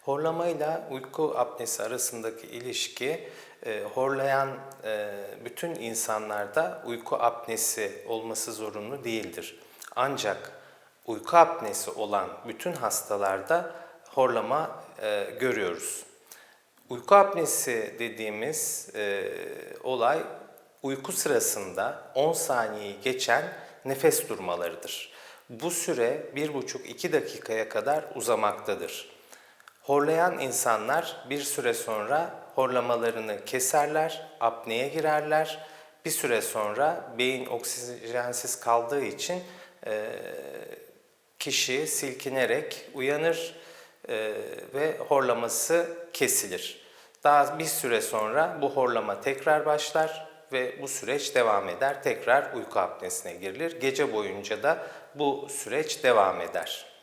Horlamayla uyku apnesi arasındaki ilişki, horlayan bütün insanlarda uyku apnesi olması zorunlu değildir. Ancak uyku apnesi olan bütün hastalarda horlama görüyoruz. Uyku apnesi dediğimiz olay uyku sırasında 10 saniyeyi geçen nefes durmalarıdır. Bu süre 1,5-2 dakikaya kadar uzamaktadır. Horlayan insanlar bir süre sonra horlamalarını keserler, apneye girerler. Bir süre sonra beyin oksijensiz kaldığı için kişi silkinerek uyanır ve horlaması kesilir. Daha bir süre sonra bu horlama tekrar başlar ve bu süreç devam eder. Tekrar uyku apnesine girilir. Gece boyunca da bu süreç devam eder.